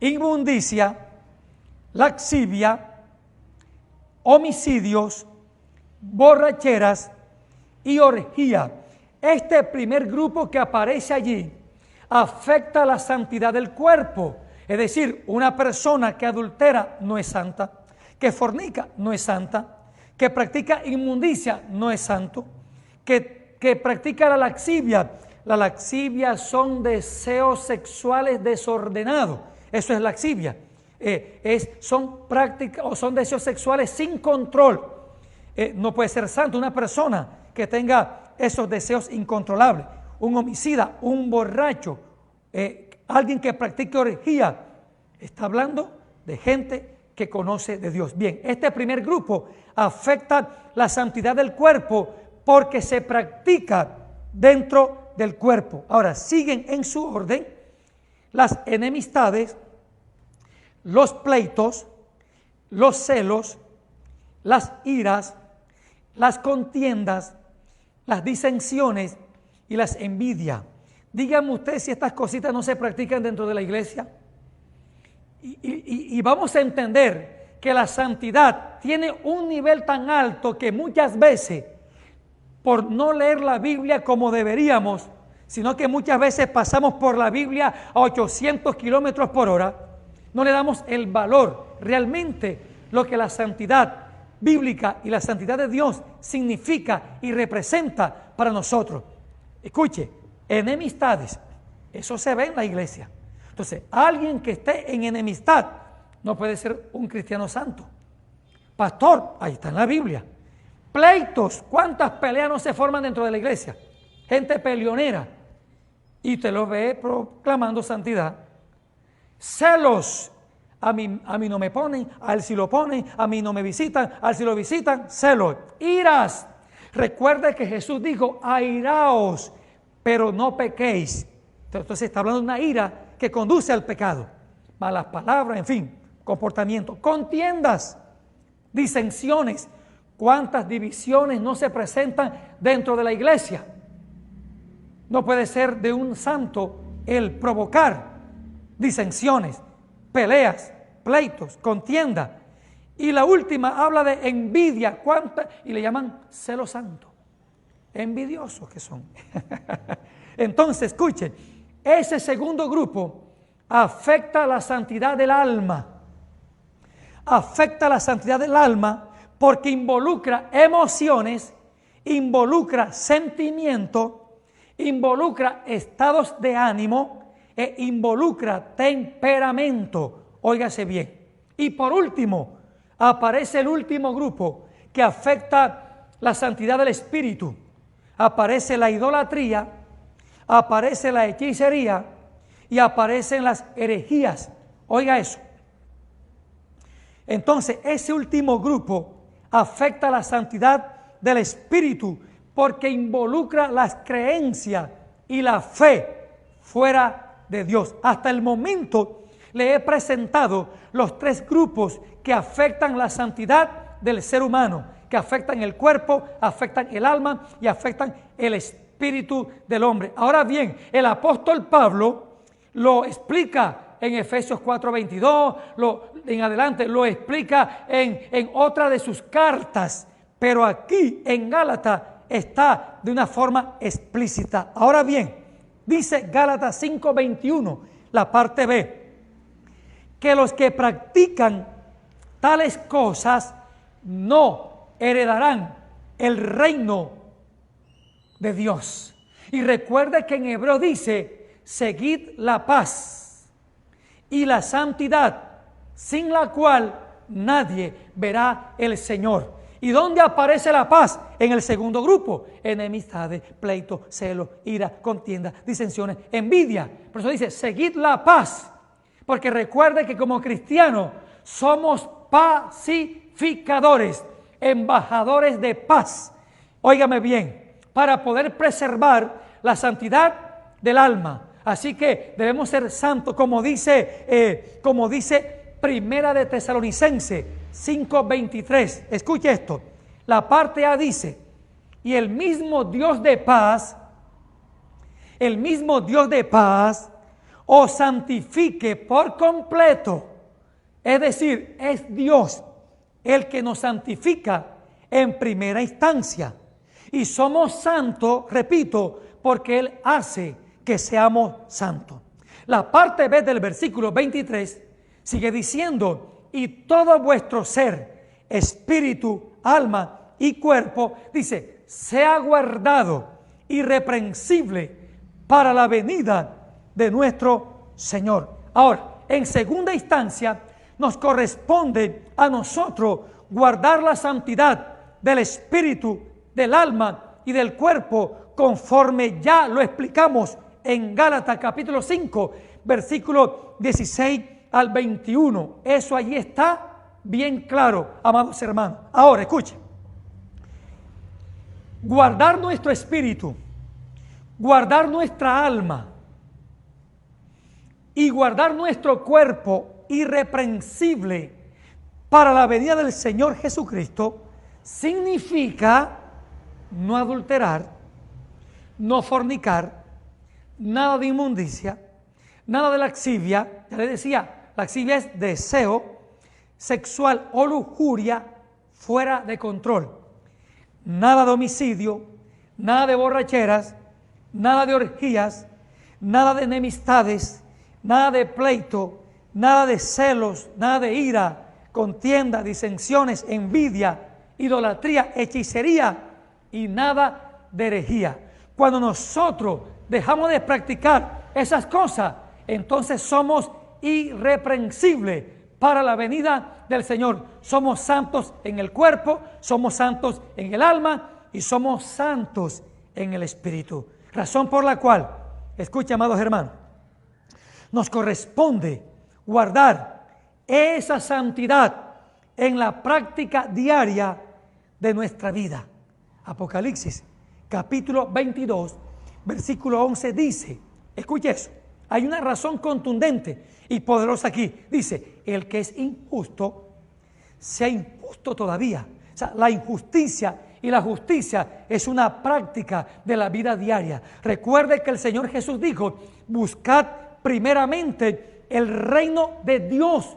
inmundicia, lascivia, homicidios, borracheras y orgía. Este primer grupo que aparece allí afecta la santidad del cuerpo. Es decir, una persona que adultera no es santa, que fornica no es santa, que practica inmundicia no es santo, que practica la lascivia. La lascivia son deseos sexuales desordenados. Eso es lascivia. Son prácticas o son deseos sexuales sin control. No puede ser santo una persona que tenga esos deseos incontrolables. Un homicida, un borracho, alguien que practique orgía. Está hablando de gente que conoce de Dios. Bien, este primer grupo afecta la santidad del cuerpo porque se practica dentro del cuerpo. Ahora, siguen en su orden las enemistades, los pleitos, los celos, las iras, las contiendas, las disensiones y las envidias. Díganme ustedes si estas cositas no se practican dentro de la iglesia. Y vamos a entender que la santidad tiene un nivel tan alto que muchas veces, por no leer la Biblia como deberíamos, sino que muchas veces pasamos por la Biblia a 800 kilómetros por hora, no le damos el valor realmente lo que la santidad bíblica y la santidad de Dios significa y representa para nosotros. Escuche, enemistades, eso se ve en la iglesia. Entonces, alguien que esté en enemistad no puede ser un cristiano santo. Pastor, ahí está en la Biblia. Pleitos, ¿cuántas peleas no se forman dentro de la iglesia? Gente peleonera. Y usted los ve proclamando santidad. Celos, a mí no me ponen, a él sí lo ponen, a mí no me visitan, a él sí lo visitan, celos. Iras, recuerde que Jesús dijo, airaos, pero no pequéis. Entonces está hablando de una ira que conduce al pecado. Malas palabras, en fin, comportamiento. Contiendas, disensiones. ¿Cuántas divisiones no se presentan dentro de la iglesia? No puede ser de un santo el provocar disensiones, peleas, pleitos, contienda. Y la última habla de envidia, y le llaman celo santo. Envidiosos que son. Entonces, escuchen, ese segundo grupo afecta la santidad del alma. Afecta la santidad del alma porque involucra emociones, involucra sentimientos, involucra estados de ánimo e involucra temperamento. Óigase bien. Y por último, aparece el último grupo que afecta la santidad del espíritu. Aparece la idolatría, aparece la hechicería y aparecen las herejías. Oiga eso. Entonces, ese último grupo afecta la santidad del espíritu porque involucra las creencias y la fe fuera de Dios. Hasta el momento le he presentado los tres grupos que afectan la santidad del ser humano, que afectan el cuerpo, afectan el alma y afectan el espíritu del hombre. Ahora bien, el apóstol Pablo lo explica en Efesios 4:22, en adelante lo explica en otra de sus cartas, pero aquí en Gálatas está de una forma explícita. Ahora bien, dice Gálatas 5:21, la parte B, que los que practican tales cosas no heredarán el reino de Dios. Y recuerde que en hebreo dice, seguid la paz y la santidad, sin la cual nadie verá el Señor. ¿Y dónde aparece la paz? En el segundo grupo: enemistades, pleito, celo, ira, contienda, disensiones, envidia. Por eso dice, seguid la paz. Porque recuerde que como cristianos somos pacificadores, embajadores de paz. Óigame bien, para poder preservar la santidad del alma. Así que debemos ser santos, como dice Primera de Tesalonicenses 5:23. Escuche esto. La parte A dice, y el mismo Dios de paz os santifique por completo. Es decir, es Dios el que nos santifica en primera instancia. Y somos santos, repito, porque Él hace que seamos santos. La parte B del versículo 23 sigue diciendo, y todo vuestro ser, espíritu, alma y cuerpo, dice, sea guardado irreprensible para la venida de nuestro Señor. Ahora, en segunda instancia, nos corresponde a nosotros guardar la santidad del espíritu, del alma y del cuerpo, conforme ya lo explicamos en Gálatas capítulo 5, versículo 16 al 21. Eso allí está bien claro, amados hermanos. Ahora, escuchen. Guardar nuestro espíritu, guardar nuestra alma y guardar nuestro cuerpo irreprensible para la venida del Señor Jesucristo significa no adulterar, no fornicar, nada de inmundicia, nada de laxivia. Ya les decía, laxivia es deseo sexual o lujuria fuera de control. Nada de homicidio, nada de borracheras, nada de orgías, nada de enemistades, nada de pleito, nada de celos, nada de ira, contienda, disensiones, envidia, idolatría, hechicería y nada de herejía. Cuando nosotros dejamos de practicar esas cosas, entonces somos irreprensibles para la venida del Señor. Somos santos en el cuerpo, somos santos en el alma y somos santos en el espíritu. Razón por la cual, escucha, amados hermanos, nos corresponde guardar esa santidad en la práctica diaria de nuestra vida. Apocalipsis capítulo 22, versículo 11 dice, escuche eso, Hay una razón contundente y poderosa aquí. Dice, el que es injusto, sea injusto todavía. O sea, la injusticia y la justicia es una práctica de la vida diaria. Recuerde que el Señor Jesús dijo, buscad primeramente el reino de Dios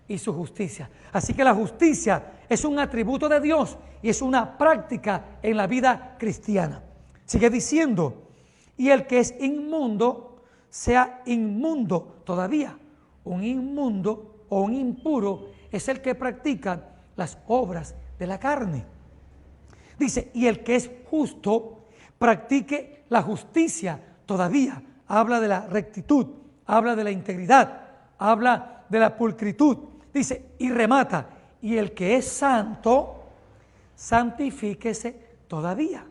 y su justicia. Así que la justicia es un atributo de Dios y es una práctica en la vida cristiana. Sigue diciendo, y el que es inmundo, sea inmundo todavía. Un inmundo o un impuro es el que practica las obras de la carne. Dice, y el que es justo, practique la justicia todavía. Habla de la rectitud, habla de la integridad, habla de la pulcritud. Dice, y remata, y el que es santo, santifíquese todavía.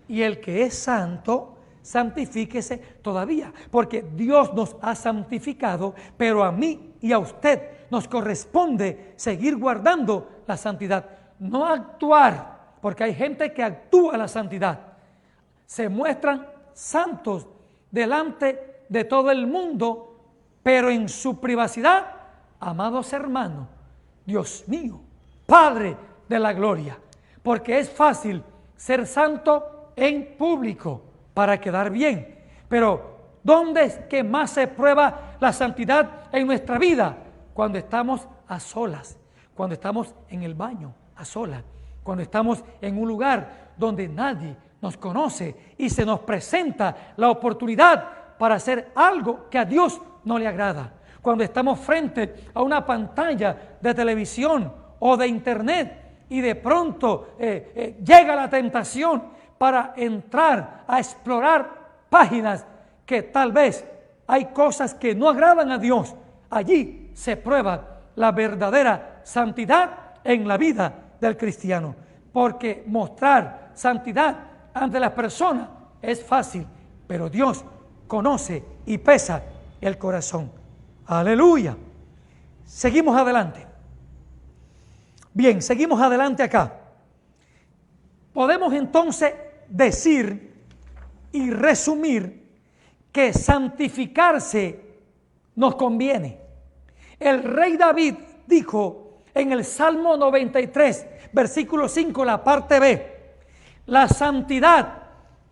Y el que es santo, santifíquese todavía. Porque Dios nos ha santificado, pero a mí y a usted nos corresponde seguir guardando la santidad. No actuar, porque hay gente que actúa la santidad. Se muestran santos delante de todo el mundo, pero en su privacidad, amados hermanos, Dios mío, Padre de la gloria, porque es fácil ser santo en público para quedar bien, pero ¿dónde es que más se prueba la santidad en nuestra vida? Cuando estamos a solas, cuando estamos en el baño a solas, cuando estamos en un lugar donde nadie nos conoce y se nos presenta la oportunidad para hacer algo que a Dios no le agrada. Cuando estamos frente a una pantalla de televisión o de internet y de pronto llega la tentación para entrar a explorar páginas que tal vez hay cosas que no agradan a Dios. Allí se prueba la verdadera santidad en la vida del cristiano, porque mostrar santidad ante las personas es fácil, pero Dios conoce y pesa el corazón. Aleluya. Seguimos adelante. Bien, seguimos adelante acá. Podemos entonces decir y resumir que santificarse nos conviene. El rey David dijo en el Salmo 93, versículo 5, la parte B, la santidad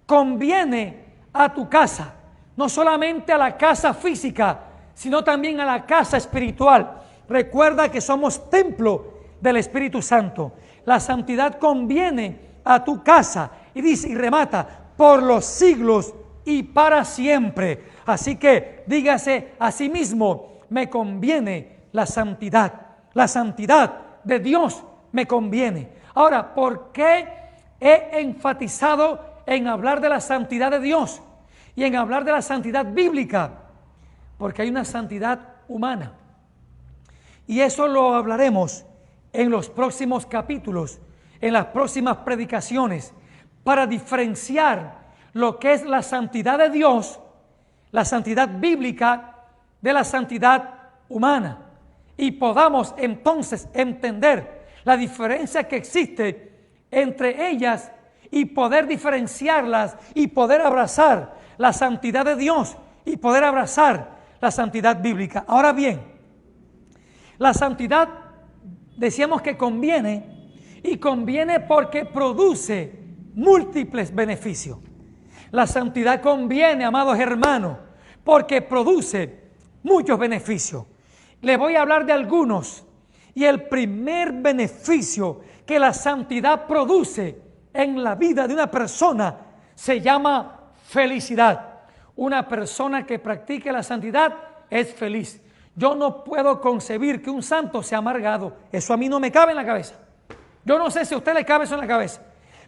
conviene a tu casa, no solamente a la casa física, sino también a la casa espiritual. Recuerda que somos templo del Espíritu Santo. La santidad conviene a tu casa. Y dice y remata, por los siglos y para siempre. Así que dígase a sí mismo, me conviene la santidad. La santidad de Dios me conviene. Ahora, ¿por qué he enfatizado en hablar de la santidad de Dios y en hablar de la santidad bíblica? Porque hay una santidad humana. Y eso lo hablaremos en los próximos capítulos, en las próximas predicaciones, para diferenciar lo que es la santidad de Dios, la santidad bíblica, de la santidad humana. Y podamos entonces entender la diferencia que existe entre ellas y poder diferenciarlas y poder abrazar la santidad de Dios y poder abrazar la santidad bíblica. Ahora bien, la santidad decíamos que conviene, y conviene porque produce múltiples beneficios. La santidad conviene, amados hermanos, porque produce muchos beneficios. Les voy a hablar de algunos, y el primer beneficio que la santidad produce en la vida de una persona se llama felicidad. Una persona que practique la santidad es feliz. Yo no puedo concebir que un santo sea amargado. Eso a mí no me cabe en la cabeza. Yo no sé si a usted le cabe eso en la cabeza,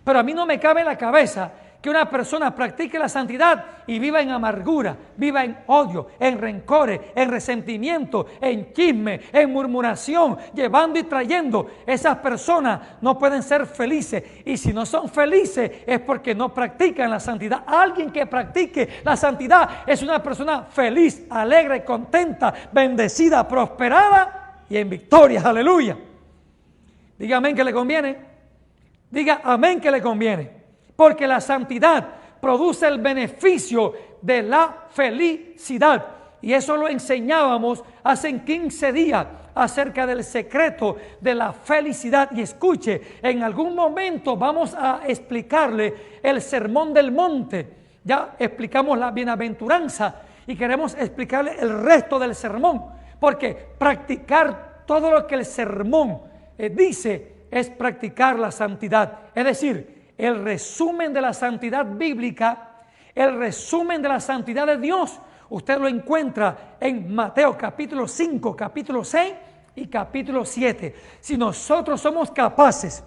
pero a mí no me cabe en la cabeza que una persona practique la santidad y viva en amargura, viva en odio, en rencores, en resentimiento, en chisme, en murmuración, llevando y trayendo. Esas personas no pueden ser felices, y si no son felices es porque no practican la santidad. Alguien que practique la santidad es una persona feliz, alegre, contenta, bendecida, prosperada y en victoria. Aleluya. Diga amén que le conviene. Diga amén que le conviene. Porque la santidad produce el beneficio de la felicidad. y eso lo enseñábamos hace 15 días acerca del secreto de la felicidad. Y escuche, en algún momento vamos a explicarle el sermón del monte. Ya explicamos la bienaventuranza y queremos explicarle el resto del sermón, porque practicar todo lo que el sermón dice es practicar la santidad. Es decir, el resumen de la santidad bíblica, el resumen de la santidad de Dios, usted lo encuentra en Mateo capítulo 5, capítulo 6 y capítulo 7. Si nosotros somos capaces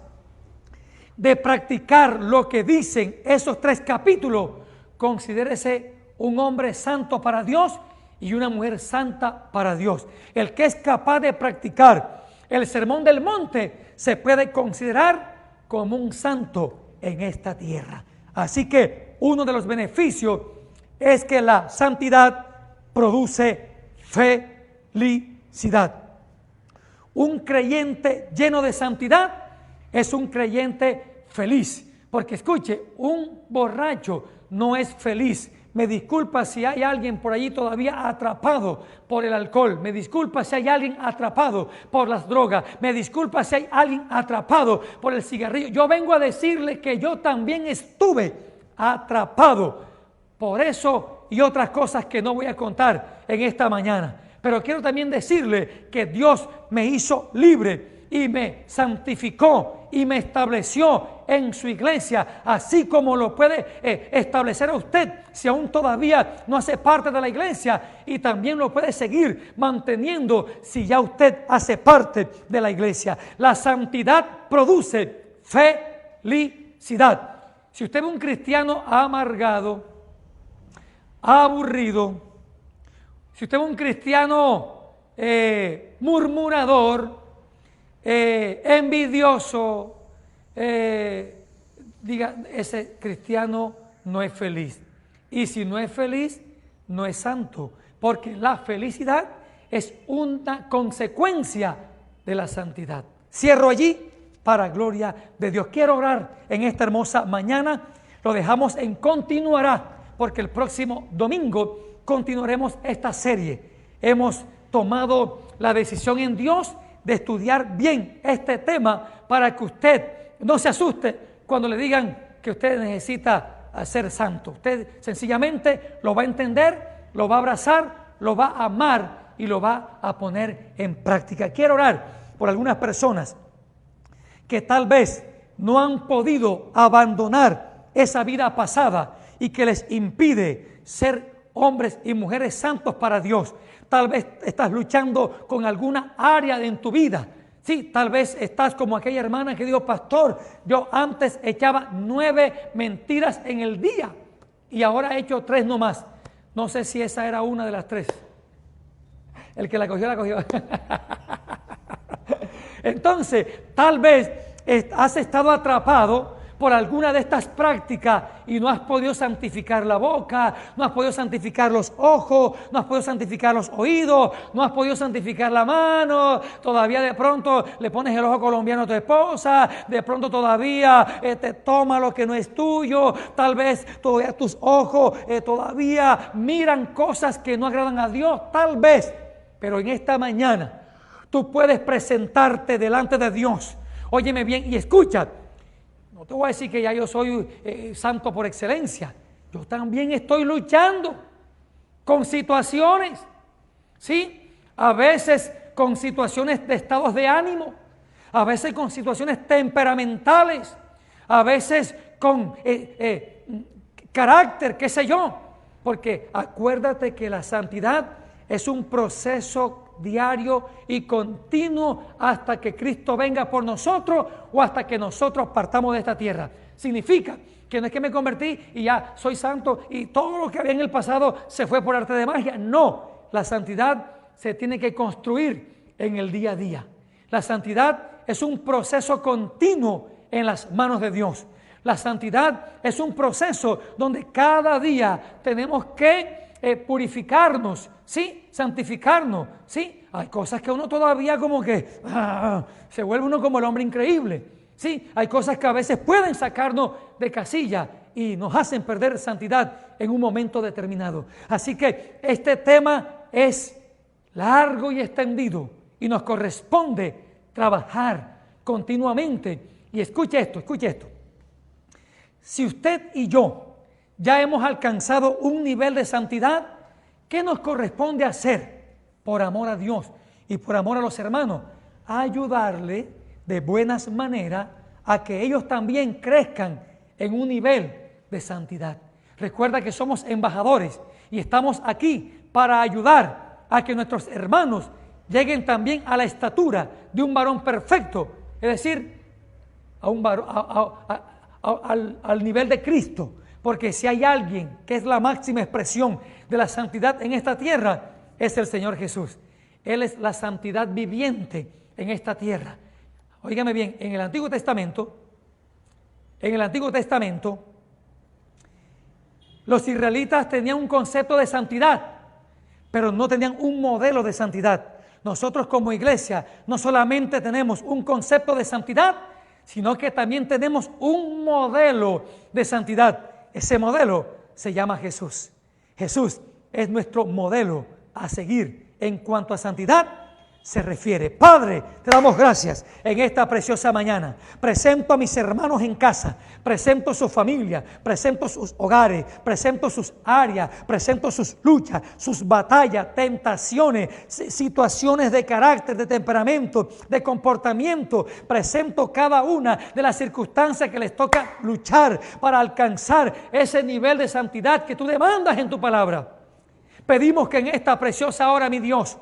de practicar lo que dicen esos 3 capítulos, considérese un hombre santo para Dios y una mujer santa para Dios. El que es capaz de practicar el sermón del monte se puede considerar como un santo en esta tierra. Así que uno de los beneficios es que la santidad produce felicidad. Un creyente lleno de santidad es un creyente feliz. Porque escuche, un borracho no es feliz. Me disculpa si hay alguien por allí todavía atrapado por el alcohol. Me disculpa si hay alguien atrapado por las drogas. Me disculpa si hay alguien atrapado por el cigarrillo. Yo vengo a decirle que yo también estuve atrapado por eso y otras cosas que no voy a contar en esta mañana. Pero quiero también decirle que Dios me hizo libre y me santificó y me estableció en su iglesia, así como lo puede establecer a usted si aún todavía no hace parte de la iglesia, y también lo puede seguir manteniendo si ya usted hace parte de la iglesia. La santidad produce felicidad. Si usted ve un cristiano amargado, aburrido, si usted ve un cristiano murmurador, envidioso, diga, ese cristiano no es feliz. Y si no es feliz, no es santo, porque la felicidad es una consecuencia de la santidad. Cierro allí para gloria de Dios. Quiero orar en esta hermosa mañana. Lo dejamos en continuará, porque el próximo domingo continuaremos esta serie. Hemos tomado la decisión en Dios de estudiar bien este tema para que usted no se asuste cuando le digan que usted necesita ser santo. Usted sencillamente lo va a entender, lo va a abrazar, lo va a amar y lo va a poner en práctica. Quiero orar por algunas personas que tal vez no han podido abandonar esa vida pasada y que les impide ser hombres y mujeres santos para Dios. Tal vez estás luchando con alguna área en tu vida. Sí, tal vez estás como aquella hermana que dijo: pastor, yo antes echaba 9 mentiras en el día y ahora he hecho 3 nomás. No sé si esa era una de las 3. El que la cogió, la cogió. Entonces, tal vez has estado atrapado por alguna de estas prácticas y no has podido santificar la boca, no has podido santificar los ojos, no has podido santificar los oídos, no has podido santificar la mano. Todavía de pronto le pones el ojo colombiano a tu esposa, de pronto todavía te toma lo que no es tuyo, tal vez todavía tus ojos todavía miran cosas que no agradan a Dios, tal vez. Pero en esta mañana tú puedes presentarte delante de Dios. Óyeme bien y escucha. No te voy a decir que ya yo soy santo por excelencia. Yo también estoy luchando con situaciones, ¿sí? A veces con situaciones de estados de ánimo, a veces con situaciones temperamentales, a veces con carácter, qué sé yo. Porque acuérdate que la santidad es un proceso diario y continuo hasta que Cristo venga por nosotros o hasta que nosotros partamos de esta tierra. Significa que no es que me convertí y ya soy santo y todo lo que había en el pasado se fue por arte de magia. No, la santidad se tiene que construir en el día a día. La santidad es un proceso continuo en las manos de Dios. La santidad es un proceso donde cada día tenemos que purificarnos, ¿sí? Santificarnos, ¿sí? Hay cosas que uno todavía como que se vuelve uno como el hombre increíble, ¿sí? Hay cosas que a veces pueden sacarnos de casilla y nos hacen perder santidad en un momento determinado. Así que este tema es largo y extendido y nos corresponde trabajar continuamente. Y escuche esto, escuche esto. Si usted y yo ya hemos alcanzado un nivel de santidad, ¿qué nos corresponde hacer por amor a Dios y por amor a los hermanos? Ayudarle de buenas maneras a que ellos también crezcan en un nivel de santidad. Recuerda que somos embajadores y estamos aquí para ayudar a que nuestros hermanos lleguen también a la estatura de un varón perfecto, es decir, al nivel de Cristo. Porque si hay alguien que es la máxima expresión de la santidad en esta tierra, es el Señor Jesús. Él es la santidad viviente en esta tierra. Óigame bien, en el Antiguo Testamento, los israelitas tenían un concepto de santidad, pero no tenían un modelo de santidad. Nosotros como iglesia no solamente tenemos un concepto de santidad, sino que también tenemos un modelo de santidad. Ese modelo se llama Jesús. Jesús es nuestro modelo a seguir en cuanto a santidad se refiere. Padre, te damos gracias en esta preciosa mañana. Presento a mis hermanos en casa, presento su familia, presento sus hogares, presento sus áreas, presento sus luchas, sus batallas, tentaciones, situaciones de carácter, de temperamento, de comportamiento. Presento cada una de las circunstancias que les toca luchar para alcanzar ese nivel de santidad que tú demandas en tu palabra. Pedimos que en esta preciosa hora, mi Dios,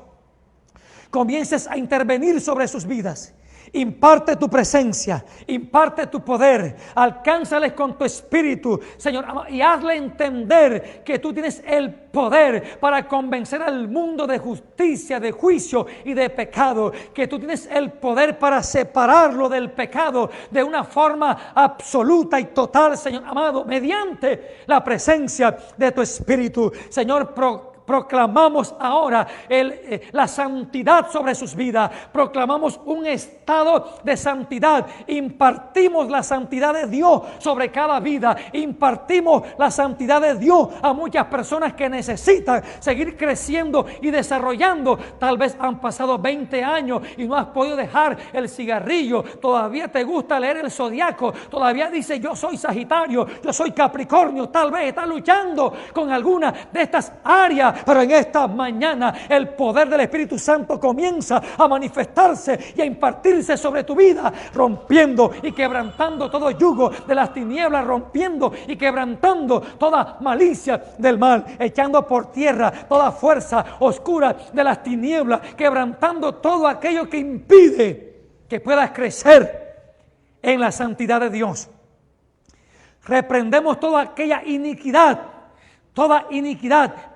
comiences a intervenir sobre sus vidas. Imparte tu presencia, imparte tu poder, alcánzales con tu espíritu, Señor, y hazle entender que tú tienes el poder para convencer al mundo de justicia, de juicio y de pecado, que tú tienes el poder para separarlo del pecado de una forma absoluta y total, Señor amado, mediante la presencia de tu espíritu. Señor, proclamamos ahora la santidad sobre sus vidas. Proclamamos un estado de santidad. Impartimos la santidad de Dios sobre cada vida. Impartimos la santidad de Dios a muchas personas que necesitan seguir creciendo y desarrollando. Tal vez han pasado 20 años y no has podido dejar el cigarrillo. Todavía te gusta leer el zodiaco. Todavía dice yo soy Sagitario, yo soy Capricornio. Tal vez estás luchando con alguna de estas áreas. Pero en esta mañana el poder del Espíritu Santo comienza a manifestarse y a impartirse sobre tu vida, rompiendo y quebrantando todo yugo de las tinieblas, rompiendo y quebrantando toda malicia del mal, echando por tierra toda fuerza oscura de las tinieblas, quebrantando todo aquello que impide que puedas crecer en la santidad de Dios. Reprendemos toda aquella iniquidad,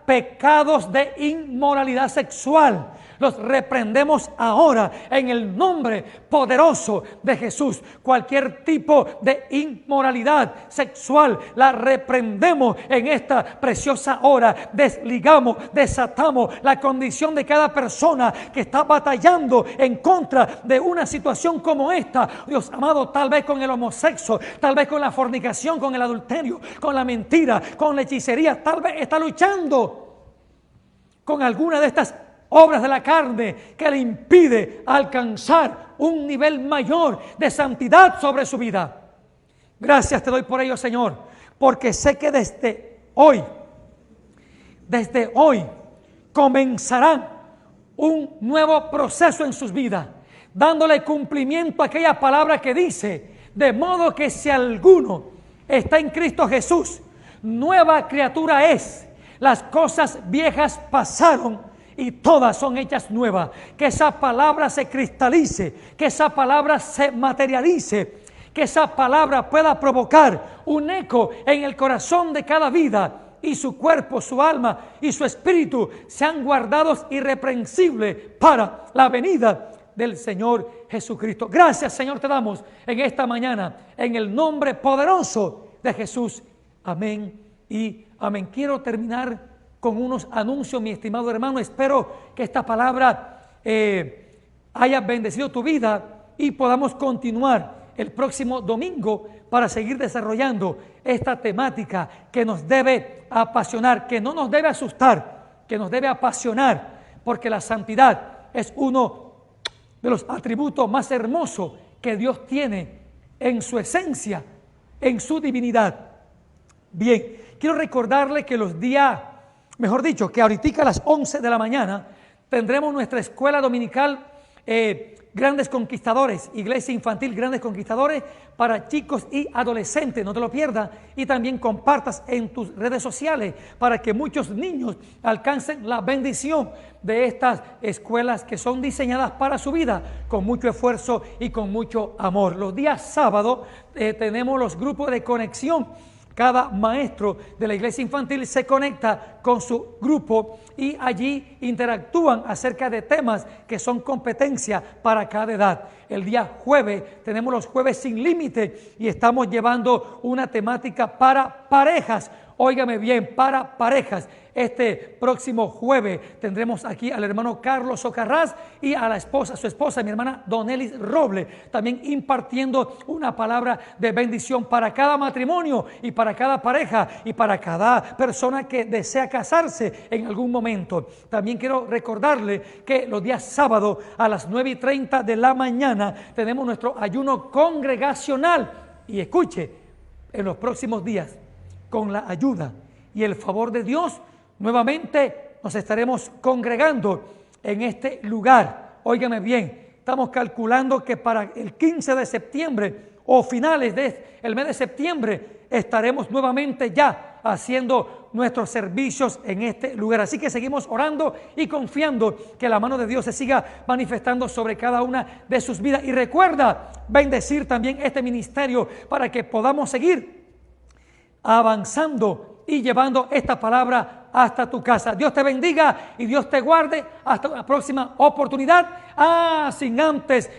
pecados de inmoralidad sexual. Los reprendemos ahora en el nombre poderoso de Jesús. Cualquier tipo de inmoralidad sexual la reprendemos en esta preciosa hora. Desligamos, desatamos la condición de cada persona que está batallando en contra de una situación como esta. Dios amado, tal vez con el homosexo, tal vez con la fornicación, con el adulterio, con la mentira, con la hechicería, tal vez está luchando con alguna de estas obras de la carne que le impide alcanzar un nivel mayor de santidad sobre su vida. Gracias te doy por ello, Señor, porque sé que desde hoy comenzarán un nuevo proceso en sus vidas, dándole cumplimiento a aquella palabra que dice, de modo que si alguno está en Cristo Jesús, nueva criatura es. Las cosas viejas pasaron y todas son hechas nuevas. Que esa palabra se cristalice, que esa palabra se materialice, que esa palabra pueda provocar un eco en el corazón de cada vida, y su cuerpo, su alma y su espíritu sean guardados irreprensibles para la venida del Señor Jesucristo. Gracias, Señor, te damos en esta mañana, en el nombre poderoso de Jesús. Amén y amén. Quiero terminar con unos anuncios, mi estimado hermano. Espero que esta palabra haya bendecido tu vida y podamos continuar el próximo domingo para seguir desarrollando esta temática que nos debe apasionar, que no nos debe asustar. que nos debe apasionar, porque la santidad es uno de los atributos más hermosos que Dios tiene en su esencia, en su divinidad. Bien, quiero recordarle que los días, mejor dicho, que ahorita a las 11 de la mañana tendremos nuestra escuela dominical Grandes Conquistadores, Iglesia Infantil Grandes Conquistadores para chicos y adolescentes. No te lo pierdas y también compartas en tus redes sociales para que muchos niños alcancen la bendición de estas escuelas que son diseñadas para su vida con mucho esfuerzo y con mucho amor. Los días sábados tenemos los grupos de conexión. Cada maestro de la iglesia infantil se conecta con su grupo y allí interactúan acerca de temas que son competencia para cada edad. El día jueves tenemos los jueves sin límite y estamos llevando una temática para parejas. Óigame bien, para parejas. Este próximo jueves tendremos aquí al hermano Carlos Socarrás y a su esposa, mi hermana Donelis Roble, también impartiendo una palabra de bendición para cada matrimonio y para cada pareja y para cada persona que desea casarse en algún momento. También quiero recordarle que los días sábados a las 9:30 de la mañana tenemos nuestro ayuno congregacional. Y escuche, en los próximos días, con la ayuda y el favor de Dios, nuevamente nos estaremos congregando en este lugar. Óigame bien, estamos calculando que para el 15 de septiembre o finales del mes de septiembre estaremos nuevamente ya haciendo nuestros servicios en este lugar. Así que seguimos orando y confiando que la mano de Dios se siga manifestando sobre cada una de sus vidas. Y recuerda bendecir también este ministerio para que podamos seguir avanzando y llevando esta palabra hasta tu casa. Dios te bendiga y Dios te guarde hasta una próxima oportunidad. Sin antes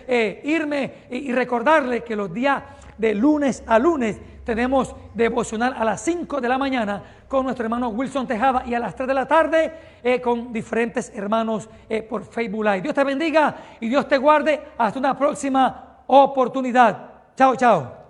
irme y recordarle que los días de lunes a lunes tenemos devocional a las 5 de la mañana con nuestro hermano Wilson Tejada y a las 3 de la tarde con diferentes hermanos por Facebook Live. Dios te bendiga y Dios te guarde hasta una próxima oportunidad. Chao, chao.